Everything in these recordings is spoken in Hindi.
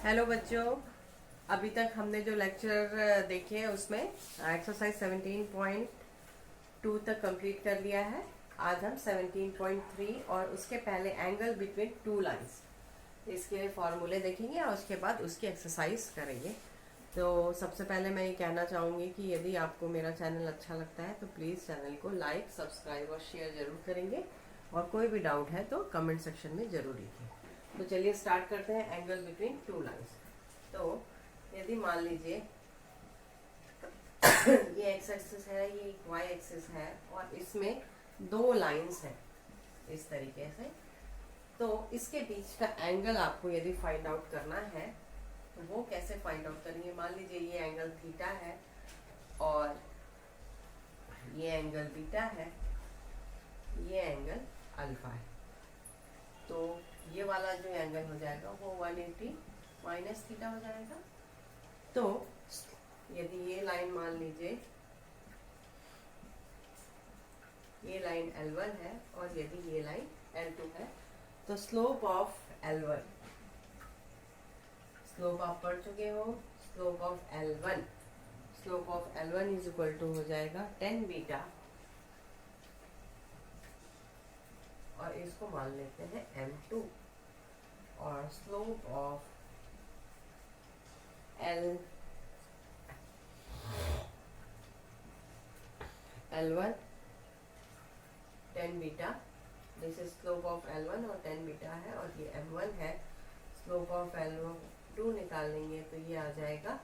हेलो बच्चों, अभी तक हमने जो लेक्चर देखे हैं उसमें एक्सरसाइज 17.2 तक कंप्लीट कर लिया है। आज हम 17.3 और उसके पहले एंगल बिटवीन टू लाइंस, इसके फॉर्मूले देखेंगे और उसके बाद उसकी एक्सरसाइज करेंगे। तो सबसे पहले मैं ये कहना चाहूँगी कि यदि आपको मेरा चैनल अच्छा लगता है तो प्लीज़ चैनल को लाइक, सब्सक्राइब और शेयर ज़रूर करेंगे, और कोई भी डाउट है तो कमेंट सेक्शन में ज़रूर लिखें। तो चलिए स्टार्ट करते हैं एंगल बिटवीन टू लाइंस। तो यदि मान लीजिए ये एक्स एक्सिस है, ये वाई एक्सिस है, और इसमें दो लाइंस हैं इस तरीके से, तो इसके बीच का एंगल आपको यदि फाइंड आउट करना है तो वो कैसे फाइंड आउट करेंगे। मान लीजिए ये एंगल थीटा है और ये एंगल बीटा है, ये एंगल अल्फा है। तो ये वाला जो एंगल हो जाएगा वो 180 माइनस थीटा हो जाएगा। तो यदि ये लाइन मान लीजिए ये लाइन L1 है और यदि ये लाइन L2 है, तो स्लोप ऑफ L1, स्लोप आप पढ़ चुके हो, slope of L1, slope of L1 is equal to हो जाएगा 10 बीटा, और इसको मान लेते हैं M2, और slope of L1 10 beta, this is slope of L1 और 10 बीटा है, और ये M1 है। स्लोप ऑफ L2 निकालेंगे तो ये आ जाएगा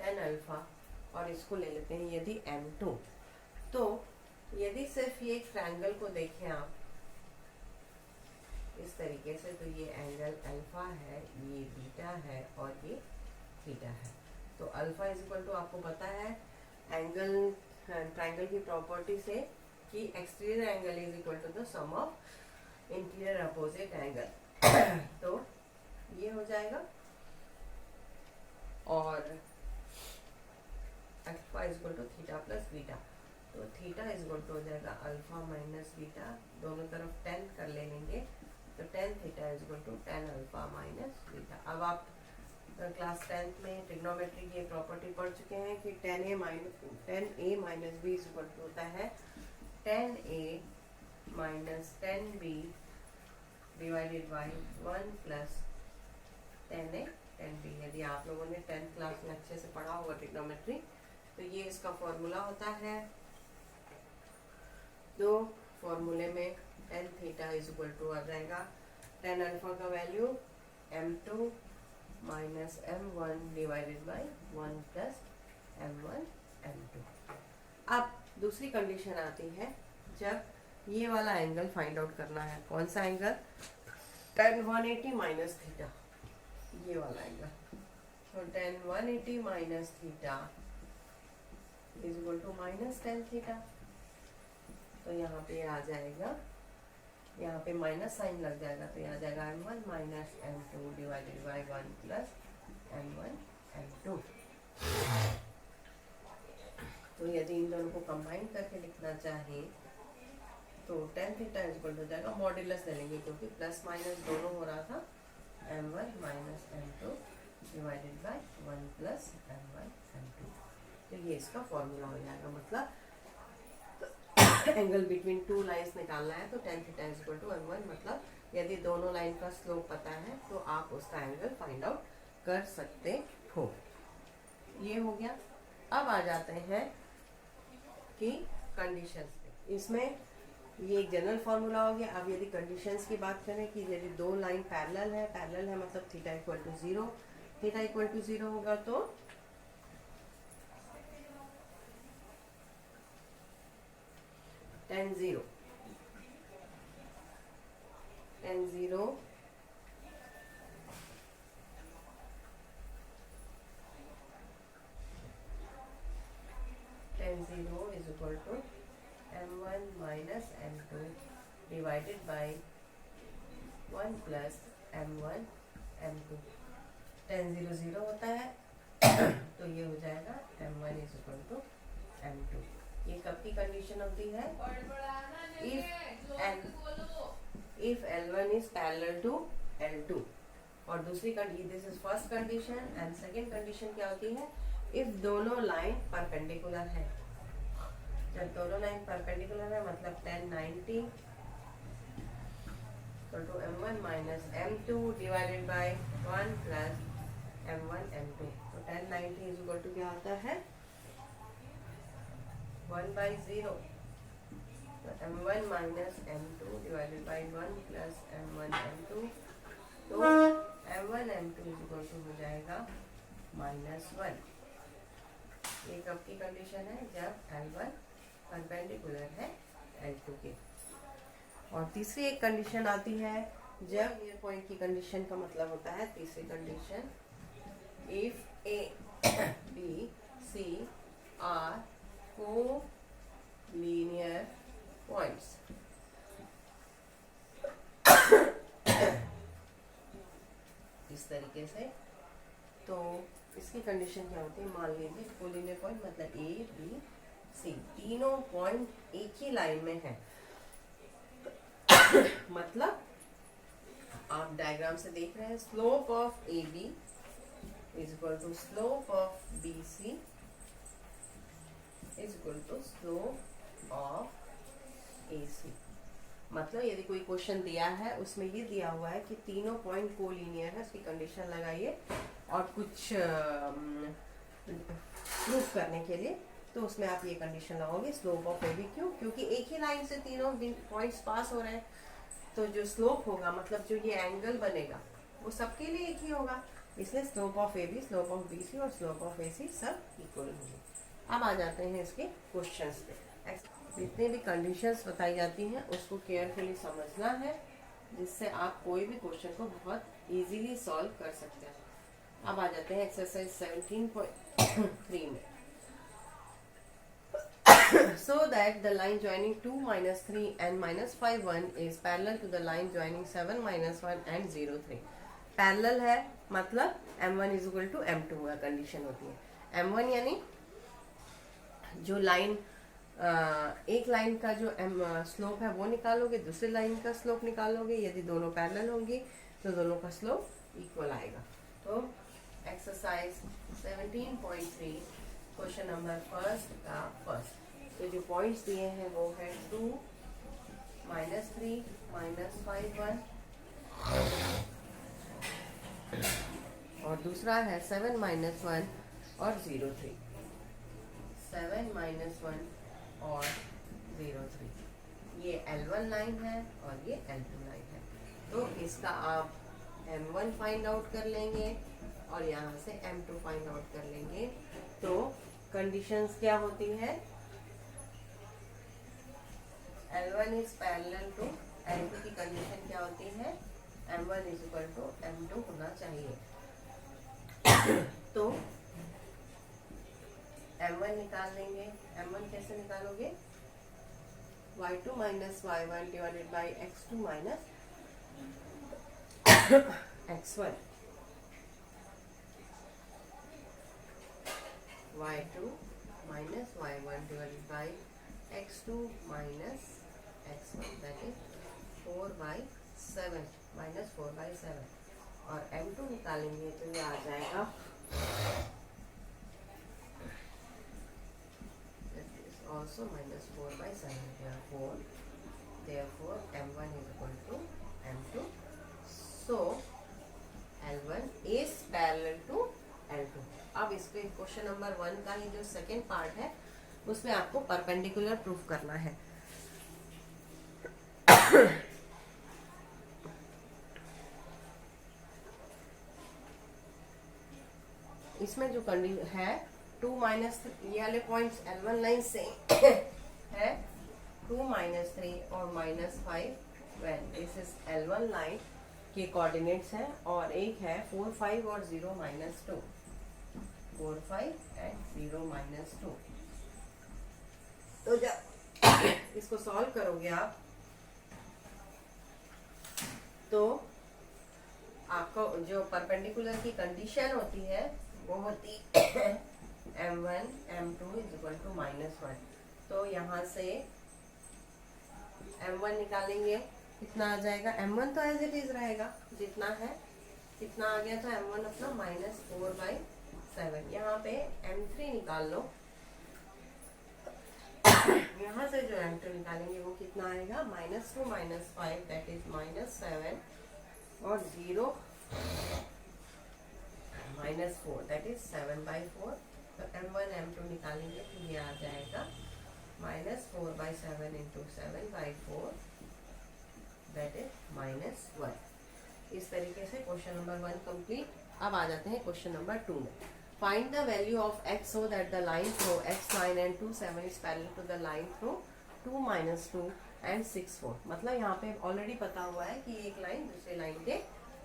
10 अल्फा, और इसको ले लेते हैं यदि M2। तो यदि सिर्फ ये ट्रायंगल को देखें आप इस तरीके से, तो ये एंगल अल्फा है, ये बीटा है और ये थीटा है। तो अल्फा इज इक्वल टू, आपको पता है एंगल ट्रायंगल की प्रॉपर्टी से कि exterior angle is equal to the sum of interior opposite angle. तो ये हो जाएगा, और alpha is equal to theta plus beta, तो थीटा इज इक्वल टू हो जाएगा अल्फा माइनस बीटा, दोनों तरफ 10 कर लेंगे, तो 10 theta is equal to 10 alpha minus beta. अब आप क्लास 10th में ट्रिग्नोमेट्री की प्रॉपर्टी पढ़ चुके हैं कि 10a minus b is equal to होता है 10a minus 10b divided by 1 plus 10a 10b। यदि आप लोगों ने 10th क्लास में अच्छे से पढ़ा होगा ट्रिग्नोमेट्री, तो ये इसका फॉर्मूला होता है। तो फॉर्मूले में tan theta is equal to आ जाएगा tan अल्फा का value m2 minus m1 divided by 1 plus m1 m2। अब दूसरी कंडीशन आती है जब ये वाला एंगल फाइंड आउट करना है। कौन सा एंगल? tan 180 माइनस थीटा, ये वाला एंगल। तो tan 180 minus theta is equal to minus tan theta. तो यहाँ पे आ जाएगा, यहाँ पे माइनस साइन लग जाएगा, तो यहाँ जाएगा m1 minus m2 divided by 1 plus m1 m2। तो यदि इन दोनों को कंबाइन करके लिखना चाहें तो tan थीटा इज इक्वल हो जाएगा, मॉड्यूलस ले लेंगे क्योंकि प्लस माइनस दोनों हो रहा था, m1 minus m2 divided by 1 plus m1 m2। तो ये इसका फॉर्मूला हो जाएगा। मतलब एंगल बिटवीन टू लाइंस निकालना है तो tan theta is equal to m1, मतलब यदि दोनों लाइन का स्लोप पता है तो आप उसका एंगल फाइंड आउट कर सकते हो। ये हो गया। अब आ जाते हैं कि कंडीशंस पे। इसमें ये एक जनरल फार्मूला हो गया। अब यदि कंडीशंस की बात करें कि यदि दो लाइन पैरेलल है मतलब theta equal to 0, theta equal to 0 होगा तो tan 0 tan 0 is equal to m1 minus m2 divided by 1 plus m1 m2। tan 0 0 होता है तो ये हो जाएगा m1 is equal to m2। ये कब की कंडीशन होती है? If an if L1 is parallel to L2। और दूसरी condition, this is first condition, and second condition क्या होती है, इफ दोनों लाइन परपेंडिकुलर है। जब दोनों लाइन परपेंडिकुलर है मतलब 1090 तो M1 minus M2 divided by 1 plus M1 M2। तो 1090 इज इक्वल टू क्या आता है 1/0। तो M1 minus M2 divided by 1 plus M1 M2। तो M1 M2 is equal to हो जाएगा -1। ये कब की कंडीशन है, जब L1 परपेंडिकुलर है L2 के। और तीसरी एक कंडीशन आती है जब नियर पॉइंट की कंडीशन का मतलब होता है, तीसरी condition, if A B C are collinear points. इस तरीके से, तो इसकी कंडीशन क्या होती है, मान लीजिए कोलिनियर पॉइंट मतलब ए बी सी तीनों पॉइंट एक ही लाइन में है। मतलब आप डायग्राम से देख रहे हैं, slope of A b is equal to slope of B c is equal to slope of a c. मतलब यदि कोई क्वेश्चन दिया है उसमें ये दिया हुआ है कि तीनों पॉइंट कोलिनियर है, उसकी कंडीशन लगाइए और कुछ प्रूफ करने के लिए, तो उसमें आप ये कंडीशन लगाओगे स्लोप ऑफ ए बी। क्यों? क्योंकि एक ही लाइन से तीनों पॉइंट्स पास हो रहे हैं, तो जो स्लोप होगा मतलब जो ये एंगल बनेगा वो सबके लिए एक ही होगा, इसलिए slope of A B, slope of B C और स्लोप ऑफ ए सी सब इक्वल होंगे। अब आ जाते हैं इसके क्वेश्चंस पे। जितने भी कंडीशंस बताई जाती हैं उसको केयरफुली समझना है, जिससे आप कोई भी क्वेश्चन को बहुत इजीली सॉल्व कर सकते हैं। अब आ जाते हैं एक्सरसाइज 17.3 में। So that the line joining 2 minus 3 and minus 5 1 is parallel to the line joining 7 minus 1 and 0 3। Parallel है मतलब M1 is equal to M2 का कंडीशन होती है। M1 यानी जो लाइन एक लाइन का जो स्लोप है वो निकालोगे, दूसरी लाइन का स्लोप निकालोगे। यदि दोनों पैरेलल होंगी तो दोनों का स्लोप इक्वल आएगा। तो एक्सरसाइज 17.3 क्वेश्चन नंबर फर्स्ट का फर्स्ट, तो जो पॉइंट्स दिए हैं वो है 2 -3 -5 1 और दूसरा है 7 -1 और 0 3। 7 -1 और 0 3 ये L1 लाइन है और ये L2 लाइन है। तो इसका आप M1 फाइंड आउट कर लेंगे और यहाँ से M2 फाइंड आउट कर लेंगे। तो कंडीशंस क्या होती है, L1 is parallel to L2 की कंडीशन क्या होती है, M1 is equal to M2 होना चाहिए। तो M1 निकाल लेंगे। M1 कैसे निकालोगे, y2 minus y1 divided by x2 minus x1। y2 minus y1 divided by x2 minus x1, that is 4/7 minus 4/7। और m2 निकालेंगे तो ये आ जाएगा also minus 4/7। therefore m1 is equal to m2। so L1 is parallel to L2। अब इसके क्वेश्चन नंबर 1 का ही जो सेकेंड पार्ट है उसमें आपको परपेंडिकुलर प्रूफ करना है। इसमें जो कंडीशन है 2 माइनस ये वाले पॉइंट्स L1 लाइन से है 2 -3 और -5 when this is L1 line के कोऑर्डिनेट्स हैं और एक है 4 5 और 0 -2। 4 5 and 0 -2। तो जब इसको सॉल्व करोगे आप तो आपको जो परपेंडिकुलर की कंडीशन होती है वो होती है M1 M2 is equal to -1। तो यहाँ से M1 निकालेंगे कितना आ जाएगा, m1 तो एज इट इज रहेगा जितना है, कितना आ गया, तो m1 अपना -4/7। यहाँ पे m3 निकाल लो, यहाँ से जो m2 निकालेंगे वो कितना आएगा, -2 -5 दैट इज -7 और 0 -4 दैट इज 7/4। तो m1 m2 निकालेंगे तो ये आ जाएगा -4/7 × 7/4 दैट इज -1। इस तरीके से क्वेश्चन नंबर 1 कंप्लीट। अब आ जाते हैं क्वेश्चन नंबर 2 में। Find the value of x so that the line through x9 and 2 7 is parallel to the line through 2 -2 and 6 4। मतलब यहाँ पे ऑलरेडी पता हुआ है कि एक लाइन दूसरे लाइन के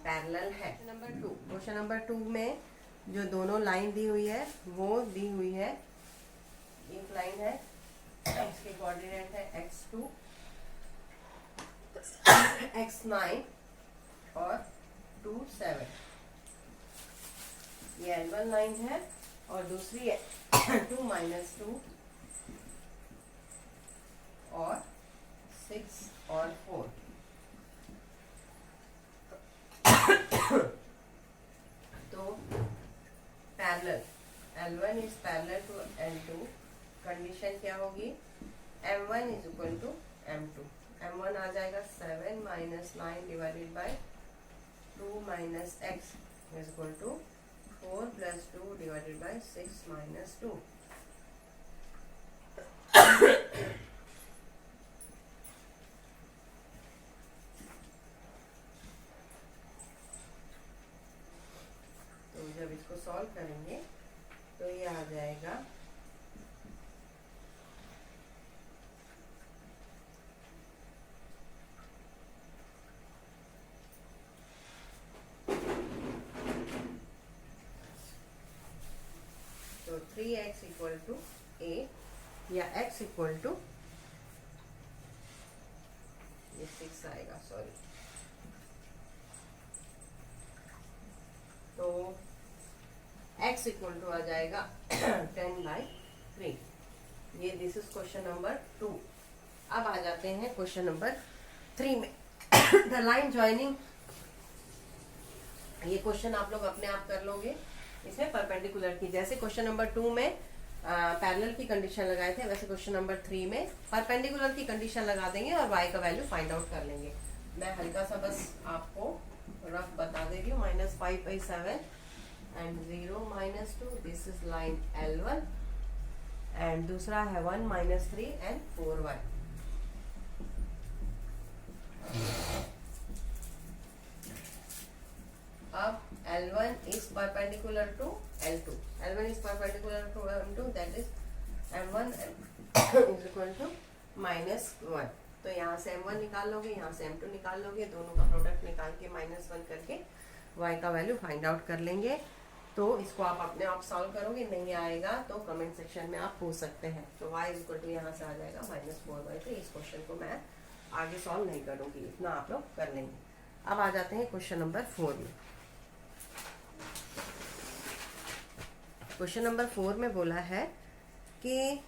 पैरेलल है। नंबर 2, क्वेश्चन नंबर 2 में जो दोनों लाइन दी हुई है वो दी हुई है, एक लाइन है, इसके कोऑर्डिनेट है x2 x9 और 2 7। ये L1 लाइन है और दूसरी है 2 -2 और 6 और 4। तो parallel, L1 is parallel to L2, condition क्या होगी, M1 is equal to M2। M1 आ जाएगा 7 - 9 divided by 2 - x is equal to 4 + 2 divided by 6 - 2। तो जब इसको सॉल्व करेंगे तो ये आ जाएगा तो 3x = 8 या x = ये 6 आएगा, सॉरी। तो x = आ जाएगा 10/3। ये दिस इज क्वेश्चन नंबर 2। अब आ जाते हैं क्वेश्चन नंबर 3 में। द लाइन ज्वाइनिंग, ये क्वेश्चन आप लोग अपने आप कर लोगे, इसमें परपेंडिकुलर की, जैसे क्वेश्चन नंबर 2 में पैरेलल की कंडीशन लगाए थे, वैसे क्वेश्चन नंबर 3 में परपेंडिकुलर की कंडीशन लगा देंगे और y का वैल्यू फाइंड आउट कर लेंगे। मैं हल्का सा बस आपको रफ बता दे रही हूँ। -5/7 and 0 -2, this is line L1 and दूसरा है 1 -3 एंड 4y। अब L1 is perpendicular to L2, L1 is perpendicular to M2, that is M1 is equal to -1। तो यहाँ से M1 निकाल लोगे, यहाँ से M2 निकाल लोगे, दोनों का प्रोडक्ट निकाल के -1 करके y का वैल्यू फाइंड आउट कर लेंगे। तो इसको आप अपने आप सॉल्व करोगे, नहीं आएगा तो कमेंट सेक्शन में आप पूछ सकते हैं। तो y = यहाँ से आ जाएगा -4/3। इस क्वेश्चन को मैं आगे सॉल्व नहीं करूँगी, इतना आप लोग कर लेंगे। अब आ जाते हैं क्वेश्चन नंबर 4 में। क्वेश्चन नंबर 4 में बोला है कि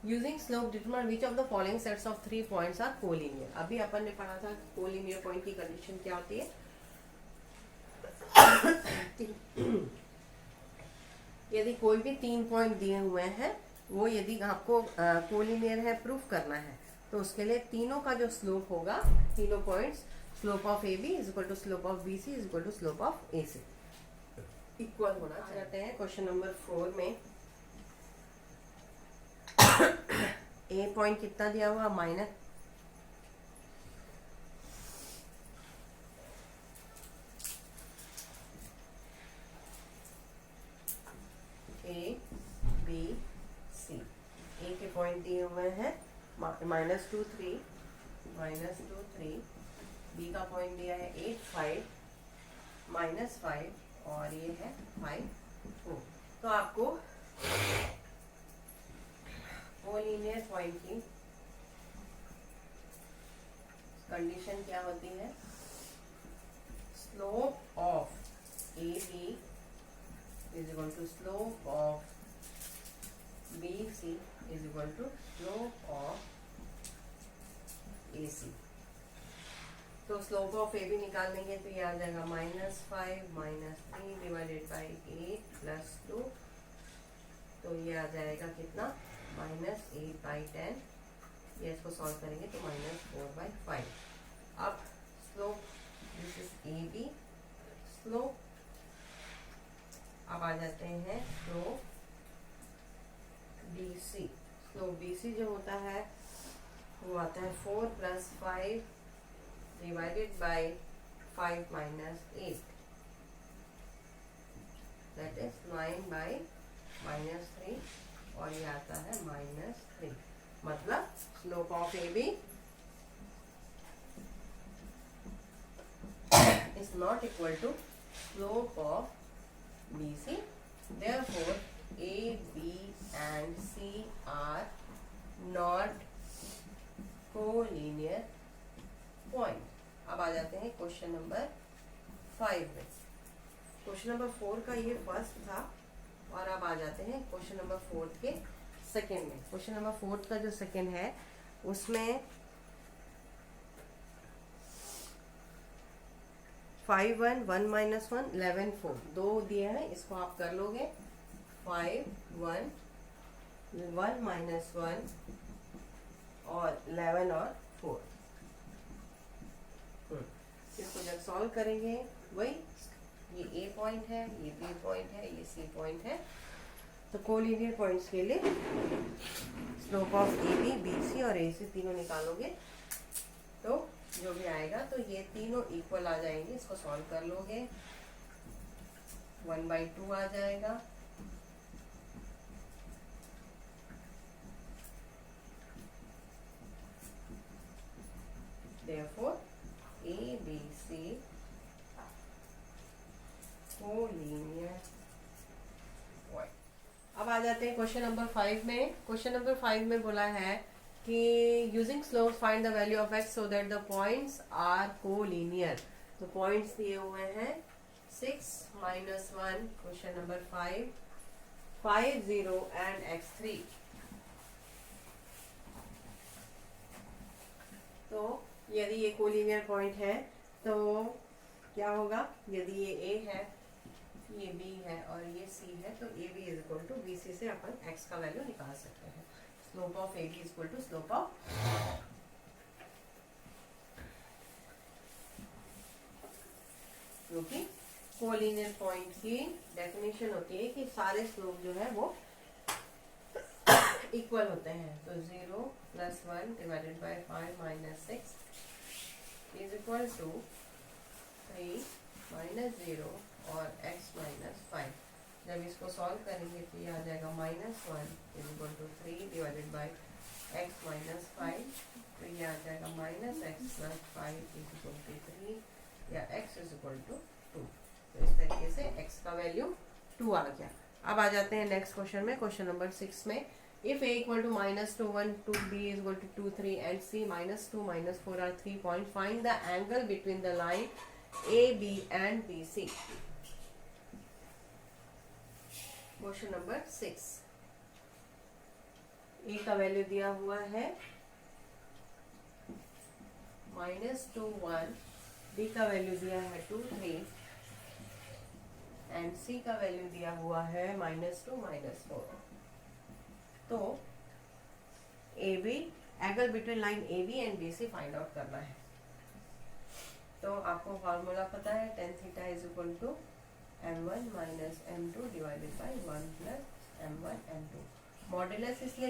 using slope determine which of the following sets of 3 points are collinear. अभी अपन ने पढ़ा था कोलिनियर पॉइंट की कंडीशन क्या होती है। यदि कोई भी 3 पॉइंट दिए हुए हैं, वो यदि आपको कोलिनियर है प्रूफ करना है, तो उसके लिए तीनों का जो स्लोप होगा, तीनों points, slope of AB = slope of BC = slope of AC equal होना चाहते हैं। क्वेश्चन नंबर 4 में A पॉइंट कितना दिया हुआ, A B C। A के पॉइंट दिए हुए हैं -2 3 -2 3। B का पॉइंट दिया है 8 5 -5 और ये है 5 4। तो आपको कोलिनियर पॉइंट की कंडीशन क्या होती है, slope of AB = slope of BC = slope of AC। तो स्लोप ऑफ AB निकाल लेंगे तो ये आ जाएगा -5 -3 डिवाइडेड बाई 8 + 2, तो ये आ जाएगा कितना, -8/10। ये इसको सॉल्व करेंगे तो -4/5। अब slope, this is AB slope. अब आ जाते हैं स्लोप BC। स्लोप BC जो होता है वो आता है 4 + 5 डिवाइडेड बाई 5 - 8, दैट इज 9/-3, और ये आता है -3। मतलब slope of AB is not equal to slope of BC. Therefore, A, B and C are not collinear point. अब आ जाते हैं क्वेश्चन नंबर 5 में। क्वेश्चन नंबर 4 का ये फर्स्ट था, और अब आ जाते हैं क्वेश्चन नंबर 4 के सेकेंड में। क्वेश्चन नंबर 4 का जो सेकेंड है उसमें 5 1 1 - 1 11 4 दो दिए हैं, इसको आप कर लोगे। 5 1 1 - 1 और 11 और 4। इसको जब सॉल्व करेंगे, वही ये A पॉइंट है, ये B पॉइंट है, ये C पॉइंट है, तो कोलिनियर पॉइंट्स के लिए स्लोप ऑफ AB, BC और AC तीनों निकालोगे तो जो भी आएगा, तो ये तीनों इक्वल आ जाएंगे। इसको सॉल्व कर लोगे, 1/2 आ जाएगा, therefore ABC कोलिनियर पॉइंट। अब आ जाते हैं क्वेश्चन नंबर 5 में। क्वेश्चन नंबर 5 में बोला है कि using slope find the value of x so that the points are collinear. तो पॉइंट्स दिए हुए हैं 6 - 1, क्वेश्चन नंबर 5, 5 0 एंड x3। तो यदि ये कोलिनियर पॉइंट है तो क्या होगा, यदि ये A है, ये B है और ये C है, तो AB = BC से अपन x का वैल्यू निकाल सकते हैं। Slope of AB = slope of, क्योंकि कोलिनियर पॉइंट की डेफिनेशन होती है कि सारे स्लोप जो है वो इक्वल होते हैं। तो 0 + 1 divided by 5 - 6 is equal to 3 - 0 और x - 5। जब इसको सॉल्व करेंगे तो ये आ जाएगा -1 = 3 डिवाइडेड बाई x - 5, तो ये आ जाएगा -x + 5 = 3 या x = 2। तो इस तरीके से x का वैल्यू 2 आ गया। अब आ जाते हैं नेक्स्ट क्वेश्चन में, क्वेश्चन नंबर 6 में। If A = -2 1 2 B = 2 3 and C -2 -4 are 3 points, find the angle between the line AB and BC. Question number 6। A का वैल्यू दिया हुआ है -2 1, B का वैल्यू दिया है 2 3 एंड C का वैल्यू दिया हुआ है -2 -4। तो AB, angle between line AB and BC find out करना है। तो आपको फॉर्मूला पता है, tan θ = m1 - m2 divided by 1 + m1 m2। Modulus इसलिए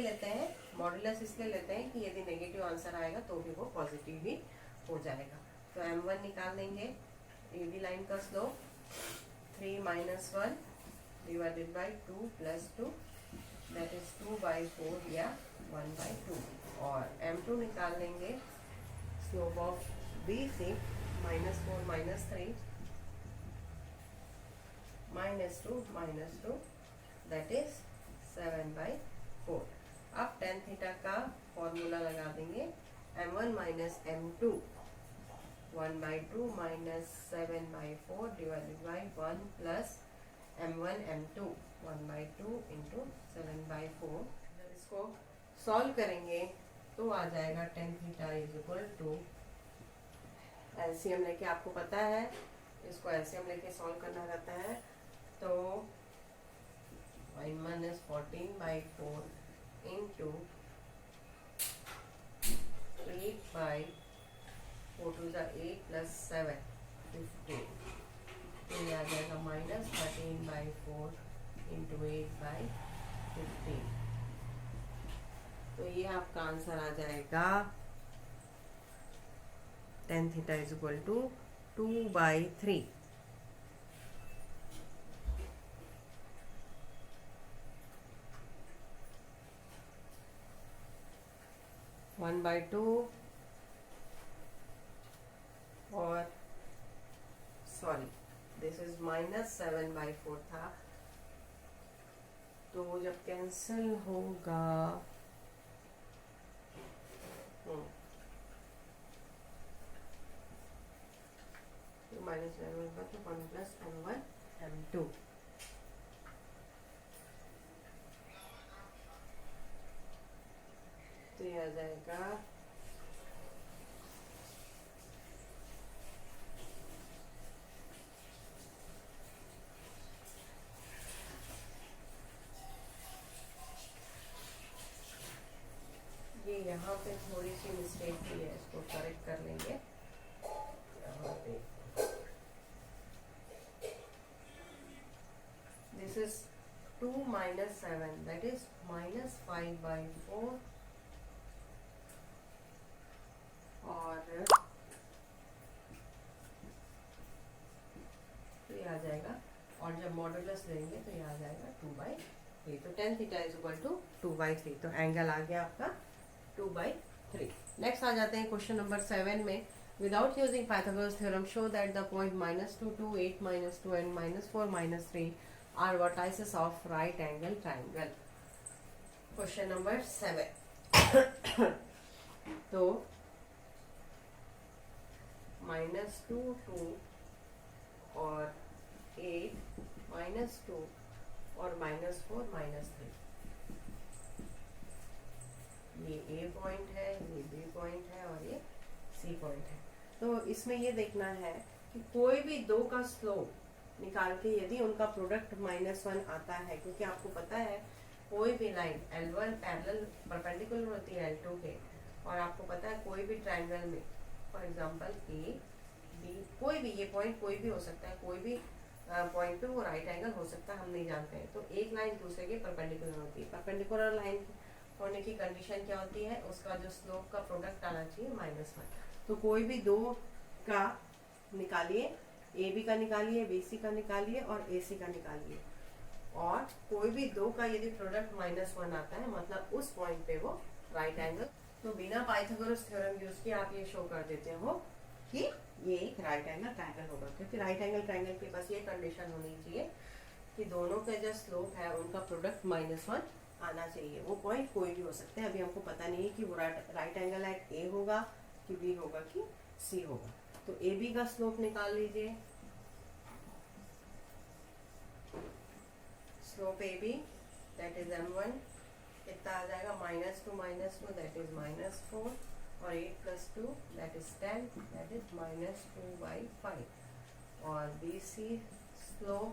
लेते हैं कि यदि नेगेटिव आंसर आएगा तो भी वो पॉजिटिव ही हो जाएगा। तो m1 निकाल लेंगे, AB लाइन का slope 3 - 1 divided by 2 + 2, that is 2/4 या 1/2। और m2 निकाल लेंगे, slope of BC -4 - 3 -2 -2, that is 7/4। अब tan θ का फॉर्मूला लगा देंगे, m1 - m2 1/2 - 7/4 divided by 1 + m1 m2 1/2 × 7/4। जब इसको सॉल्व करेंगे तो आ जाएगा tan theta is equal to, LCM लेके आपको पता है इसको एलसीएम लेके सॉल्व करना रहता है, तो 1 - 14/4 इंटू 8/4 to the 8 plus 7 15, तो ये आ जाएगा -13/4 इंटू 8/15, तो ये आपका आंसर आ जाएगा tan theta is equal to 2/3। One by two और सॉरी दिस इज -7/4 था, तो जब कैंसिल होगा तो -11 होगा तो 1 + m1 m2, तो ये आ जाएगा ये यहाँ पे थोड़ी सी मिस्टेक हुई है, इसको करेक्ट कर लेंगे। यहाँ पे दिस इज 2 - 7 दैट इज -5/4 और तो ये आ जाएगा, और जब मॉडुलस लेंगे तो ये आ जाएगा 2/3, तो tan theta is equal to 2/3, तो एंगल आ गया आपका 2/3। नेक्स्ट आ जाते हैं क्वेश्चन नंबर 7 में। Without using Pythagoras theorem show that the point -2, 2, 8, -2 and -4, -3 are vertices of right angle triangle. Question number 7 तो -2, 2 और 8, -2 और -4, -3, ये A पॉइंट है, ये B पॉइंट है और ये C पॉइंट है। तो इसमें ये देखना है कि कोई भी दो का स्लोप निकाल के यदि उनका प्रोडक्ट -1 आता है, क्योंकि आपको पता है कोई भी लाइन L1 पैरेलल परपेंडिकुलर होती है L2 के, और आपको पता है कोई भी ट्राइंगल में फॉर एग्जांपल A B कोई भी, ये पॉइंट कोई भी हो सकता है, कोई भी पॉइंट पे वो राइट एंगल हो सकता है, हम नहीं जानते हैं। तो एक लाइन दूसरे के परपेंडिकुलर होती है, परपेंडिकुलर लाइन होने की कंडीशन क्या होती है, उसका जो स्लोप का प्रोडक्ट आना चाहिए -1। तो कोई भी दो का निकालिए, AB का निकालिए, BC का निकालिए और AC का निकालिए, और कोई भी दो का यदि प्रोडक्ट -1 आता है मतलब उस पॉइंट पे वो राइट एंगल, तो बिना पाइथागोरस थ्योरम यूज किए आप ये शो कर देते हो कि ये एक राइट एंगल ट्रायंगल होगा, क्योंकि राइट एंगल ट्रायंगल के पास ये कंडीशन होनी चाहिए कि दोनों का जो स्लोप है उनका प्रोडक्ट -1 आना चाहिए। वो पॉइंट कोई भी हो सकते हैं, अभी हमको पता नहीं है कि वो राइट एंगल एट A होगा कि B होगा कि C होगा। तो AB का स्लोप निकाल लीजिए, slope AB that is m1 कितना आ जाएगा, -2 दैट इज -4 और 8 + 2 दैट इज 10 दैट इज -2/5, और BC स्लोप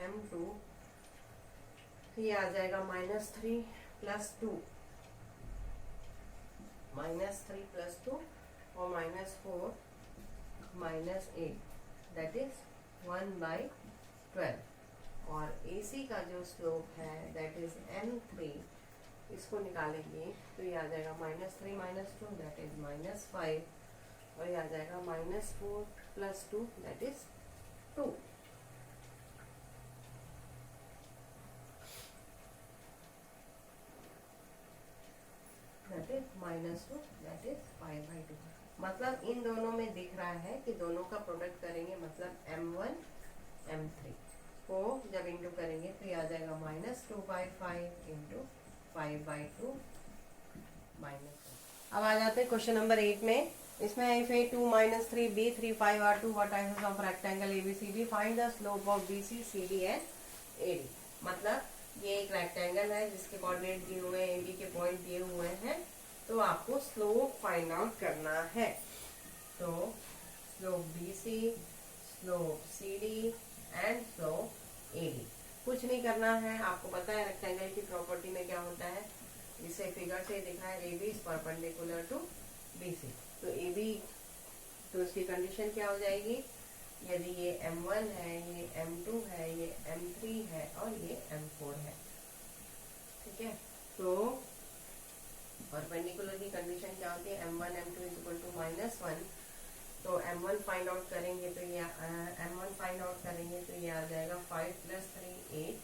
m2 ये आ जाएगा -3 + 2 और -4 -8 दैट इज 1/12, और AC का जो स्लोप है दैट इज m3, इसको निकालेंगे तो ये आ जाएगा -3 - 2 दैट इज -5, और ये आ जाएगा -4 + 2 that is 2। That is -2 that is 5/2। मतलब इन दोनों में दिख रहा है कि दोनों का प्रोडक्ट करेंगे, मतलब m1 m3 को जब इंटू करेंगे तो ये आ जाएगा -2/5 इंटू 5/2 -1। अब आ जाते हैं क्वेश्चन नंबर 8 में। इसमें if A2 - 3B 3 5 are two vertices of rectangle ABCD, find the slope of BC CD and AD। मतलब ये एक रेक्टेंगल है जिसके कोऑर्डिनेट दिए हुए हैं, AB के पॉइंट दिए हुए हैं, तो आपको स्लोप फाइंड आउट करना है। तो slope BC, slope CD and slope AD। कुछ नहीं करना है, आपको पता है रेक्टेंगल की प्रॉपर्टी में क्या होता है, जिसे फिगर से दिख रहा है AB is perpendicular to BC। तो AB, तो इसकी कंडीशन क्या हो जाएगी, यदि ये M1 है, ये M2 है, ये M3 है और ये M4 है, ठीक है। तो परपेंडिकुलर की कंडीशन क्या होती है, M1 M2 is equal to -1। तो M1 फाइंड आउट करेंगे तो ये M1 फाइंड आउट करेंगे तो ये आ जाएगा 5 + 3 8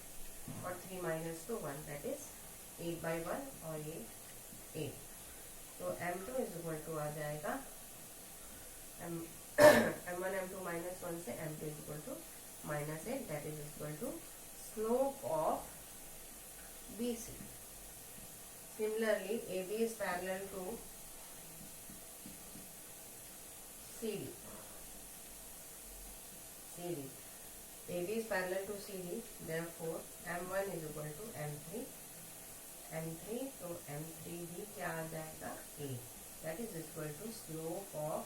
और 3 - 2 1, दैट इज 8/1 और ये 8। तो M2 इज इक्वल टू आ जाएगा M1 M2 -1 से M2 is equal to -8, that is equal to slope of BC। Similarly, AB is parallel to CD. AB is parallel to CD. Therefore, M1 is equal to M3. M3 तो M3 भी क्या आ जाएगा, A. That is equal to slope of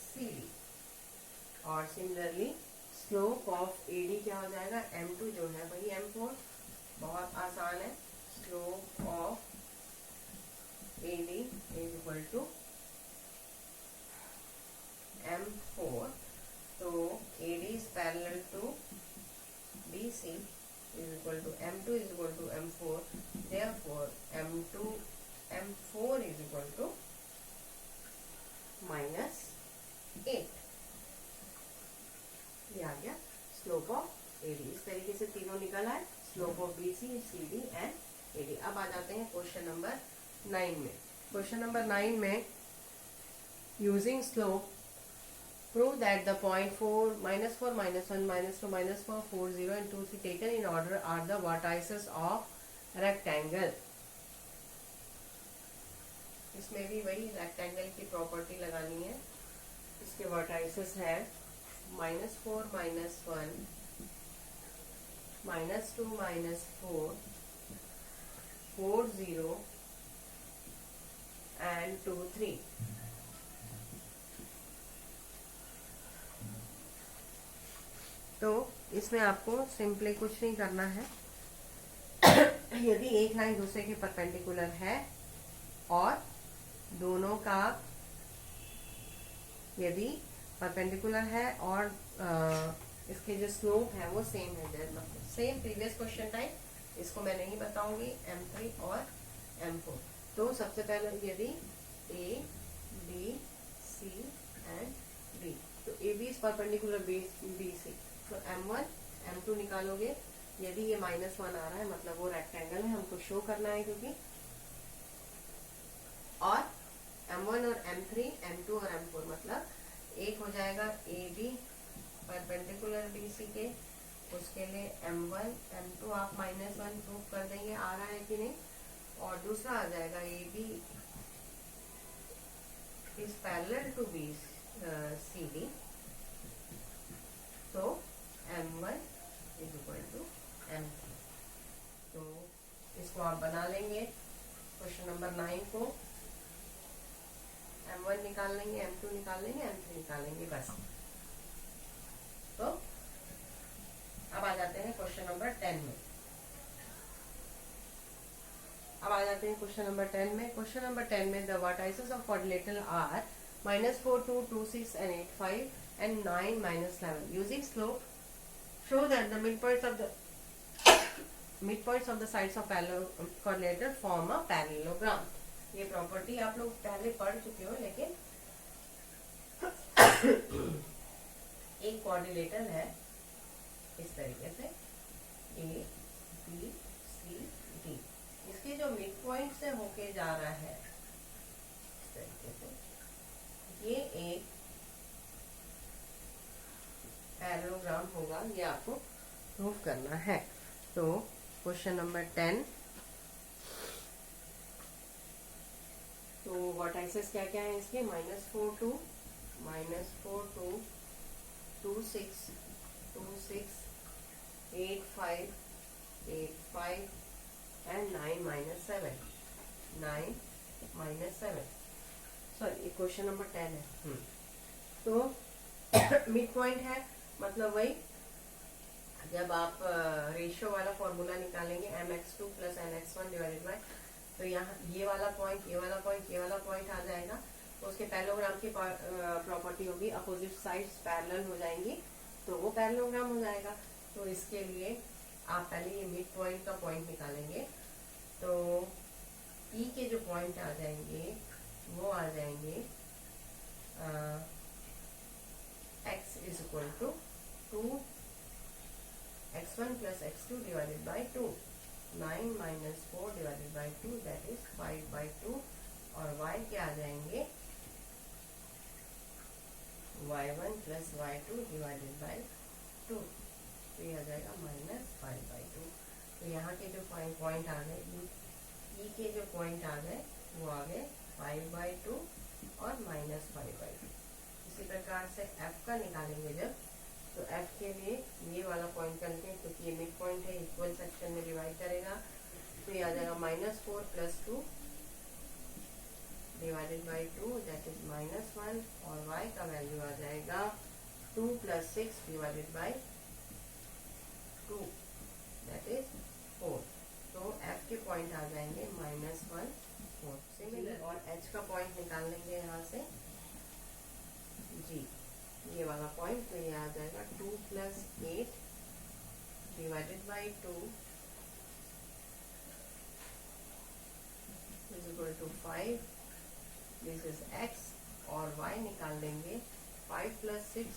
CD. और similarly, slope of AD क्या हो जाएगा, M2 जो है वही M4। बहुत आसान है। Slope of AD is equal to M4। तो AD is parallel to BC is equal to M2 is equal to M4। Therefore, M4 is equal to -8। ये आ गया स्लोप ऑफ AD। इस तरीके से तीनों निकल आए, slope of BC, CD and AD। अब आ जाते हैं क्वेश्चन नंबर 9 में। क्वेश्चन नंबर 9 में using slope prove that the point 4, -4, -1, -2, -4, 4, 0 and 2, 3 taken in order are the vertices of rectangle। इसमें भी वही रेक्टेंगल की प्रॉपर्टी लगानी है। इसके वर्टाइसेस है -4, -1, -2, -4, 4, 0 and 2, 3। तो इसमें आपको सिंपली कुछ नहीं करना है। यदि एक लाइन दूसरे के परपेंडिकुलर है और दोनों का, यदि परपेंडिकुलर है और इसके जो स्लोप है वो सेम है, मतलब सेम प्रीवियस क्वेश्चन टाइप, इसको मैं नहीं बताऊंगी, M3 और M4। तो सबसे पहले यदि A, B, C and D, तो AB इज परपेंडिकुलर BC, तो M1 M2 निकालोगे। यदि ये -1 आ रहा है मतलब वो रेक्टेंगल है, हमको शो करना है क्योंकि, और M1 और M3, M2 और M4 मतलब एक हो जाएगा AB परपेंडिकुलर BC के, उसके लिए M1 M2 आप -1 प्रूव कर देंगे आ रहा है कि नहीं, और दूसरा आ जाएगा AB is parallel to CD। तो M1 is equal to M3। तो इसको आप बना लेंगे क्वेश्चन नंबर 9 को। M1 निकाल लेंगे, M2 निकाल लेंगे, M3 निकाल लेंगे, बस। तो अब आ जाते हैं क्वेश्चन नंबर 10 में। क्वेश्चन नंबर 10 में the vertices of quadrilateral are -4, 2, 2, 6 and 8, 5 and 9 -11। Using slope, show that the midpoints of the sides of quadrilateral form a parallelogram। ये प्रॉपर्टी आप लोग पहले पढ़ चुके हो, लेकिन एक क्वाड्रिलेटरल है इस तरीके से A, B, C, D। इसके जो मिड पॉइंट से होके जा रहा है इस तरीके से, ये एक पैरेललोग्राम होगा, ये आपको प्रूव करना है। तो क्वेश्चन नंबर 10, तो वर्टाइसेस क्या क्या है इसके, -4, 2, -4, 2, 6, 8, 5 and 9 -7। 9 minus 7, sorry question number 10 है। तो मिड पॉइंट है, मतलब वही जब आप रेशियो वाला फॉर्मूला निकालेंगे mx2 plus mx1 divided by, तो यहाँ ये वाला पॉइंट, ये वाला पॉइंट, ये वाला पॉइंट आ जाएगा, तो उसके पैरेललोग्राम की प्रॉपर्टी होगी अपोजिट साइड्स पैरेलल हो जाएंगी, तो वो पैरेललोग्राम हो जाएगा। तो इसके लिए आप पहले ये मिड पॉइंट का पॉइंट निकालेंगे, तो ई के जो पॉइंट आ जाएंगे वो आ जाएंगे x is equal to 2x1 plus x2 divided by 2, 9 minus 4 divided by 2 that is 5/2, और y के आ जाएंगे y1 plus y2 divided by 2, तो ये आ जाएगा माइनस 5/2। तो यहाँ के जो पॉइंट आ गए, ई के जो पॉइंट आ गए वो आ गए 5/2 और माइनस 5/2। इसी प्रकार से f का निकालेंगे जब, तो f के लिए ये वाला पॉइंट कर लेंगे, क्योंकि ये मिड पॉइंट है, इक्वल सेक्शन में डिवाइड करेगा, तो ये आ जाएगा -4 + 2 डिवाइडेड बाई 2 दैट इज -1, और y का वैल्यू आ जाएगा 2 + 6 डिवाइडेड बाई 2 दैट इज 4। तो f के पॉइंट आ जाएंगे -1, 4 सिमिलर, और h का पॉइंट निकाल लेंगे यहाँ से g, ये वाला पॉइंट, तो ये आ जाएगा 2 + 8 divided by 2 is equal to 5, this is x, और y निकाल लेंगे 5 + 6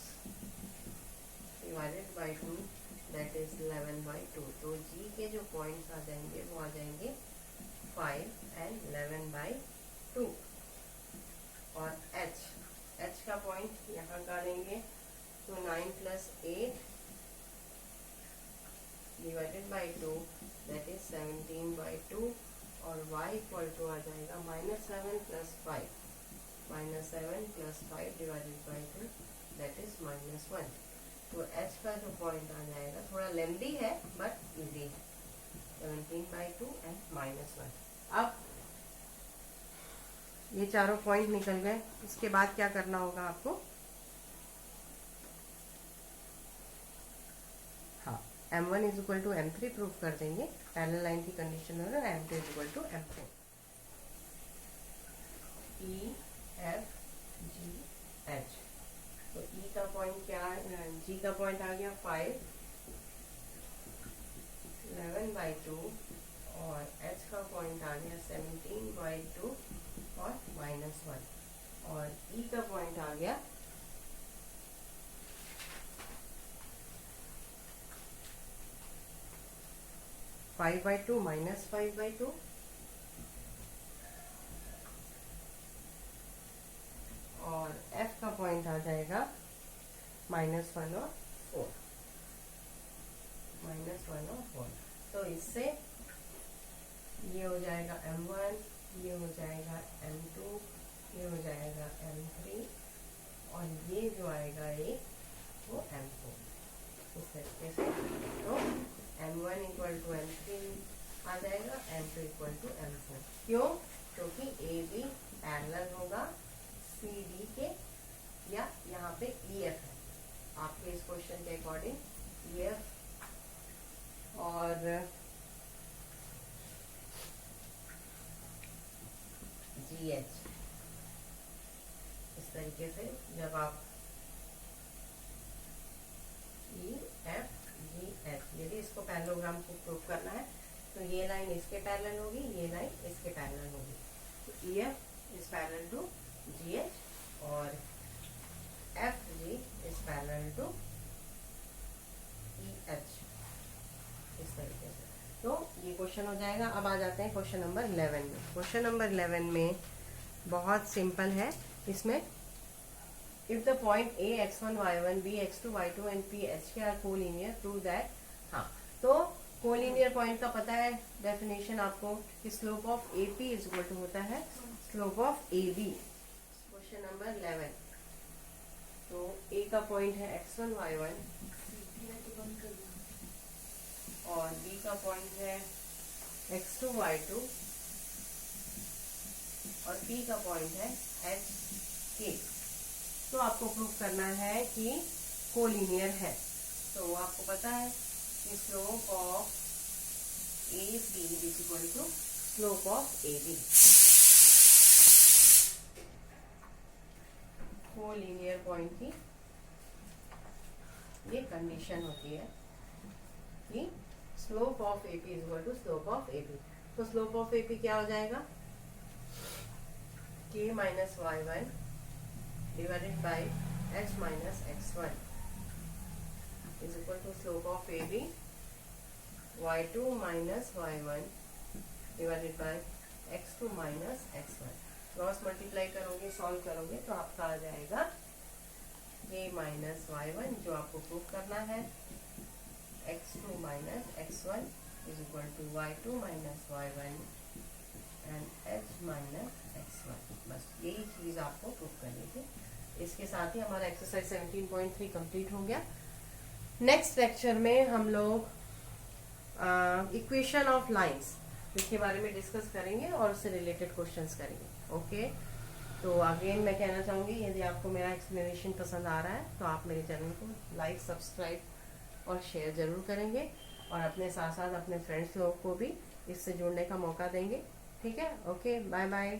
डिवाइडेड बाई 2 दैट इज 11/2। तो g के जो पॉइंट्स आ जाएंगे वो आ जाएंगे 5 and 11/2, और h का पॉइंट यहाँ का लेंगे, तो 9 + 8 डिवाइडेड बाई 2 दैट इज 17/2, और y इक्वल टू आ जाएगा -7 + 5, -7 + 5 डिवाइडेड बाई 2 दैट इज -1। तो h का जो पॉइंट आ जाएगा, थोड़ा लेंदी है बट इजी है, 17/2 एंड -1। अब ये चारों पॉइंट निकल गए, इसके बाद क्या करना होगा आपको, हाँ m1 is equal to m3 prove कर देंगे, पैरेलल लाइन की कंडीशन होगा m2 is equal to m4। E F G H, तो E का पॉइंट क्या है, G का पॉइंट आ गया 5, 11/2, और H का पॉइंट आ गया 17/2 और -1, और E का पॉइंट आ गया 5/2 -5/2, और F का पॉइंट आ जाएगा -1 और 4, -1 और 4। तो इससे ये हो जाएगा m1, ये हो जाएगा m2, ये हो जाएगा m3, और ये जो आएगा एक वो m4, इस तरीके से। तो m1 इक्वल टू m3 आ जाएगा, m2 इक्वल टू m4। क्यों? क्योंकि AB पैरेलल होगा CD के, या यहाँ पे EF है आपके इस क्वेश्चन के अकॉर्डिंग EF और GH, इस तरीके से जब आप EFGH, यदि इसको पैरेललोग्राम को प्रूव करना है, तो ये लाइन इसके पैरेलल होगी, ये लाइन इसके पैरेलल होगी, तो EF is parallel to GH और FG is parallel to EH, इस तरीके से। तो ये क्वेश्चन हो जाएगा। अब आ जाते हैं क्वेश्चन नंबर 11 में। क्वेश्चन नंबर 11 में बहुत सिंपल है। इसमें if the point A x1 y1 B x2 y2 and P h are collinear, prove that. हाँ, तो कोलिनियर पॉइंट का पता है डेफिनेशन आपको कि slope of AP is equal to होता है slope of AB। Question number 11, तो A का पॉइंट है x1 y1 और B का पॉइंट है x2 y2 और P का पॉइंट है एच के। तो आपको प्रूव करना है कि कोलिनियर है। तो आपको पता है कि slope of A P is equal to slope of A B. Collinear point की ये कंडीशन होती है कि slope of A P is equal to slope of A B. तो स्लोप ऑफ ए पी क्या हो जाएगा, k minus y one divided by h minus x one is equal to slope of A B y2 minus y1 divided by x2 minus x1। Cross multiply करोगे, सॉल्व करोगे तो आपका आ जाएगा k माइनस y1 जो आपको प्रूव करना है, x2 minus x1 is equal to y2 minus y1 and h minus x1। बस यही चीज़ आपको प्रूव करनी थी। इसके साथ ही हमारा एक्सरसाइज 17.3 कंप्लीट हो गया। नेक्स्ट लेक्चर में हम लोग इक्वेशन ऑफ लाइंस इसके बारे में डिस्कस करेंगे और उससे रिलेटेड क्वेश्चंस करेंगे। ओके, तो अगेन मैं कहना चाहूँगी यदि आपको मेरा एक्सप्लेनेशन पसंद आ रहा है तो आप मेरे चैनल को लाइक, सब्सक्राइब और शेयर ज़रूर करेंगे और अपने साथ साथ अपने फ्रेंड्स लोगों को भी इससे जुड़ने का मौका देंगे। ठीक है, ओके, बाय बाय।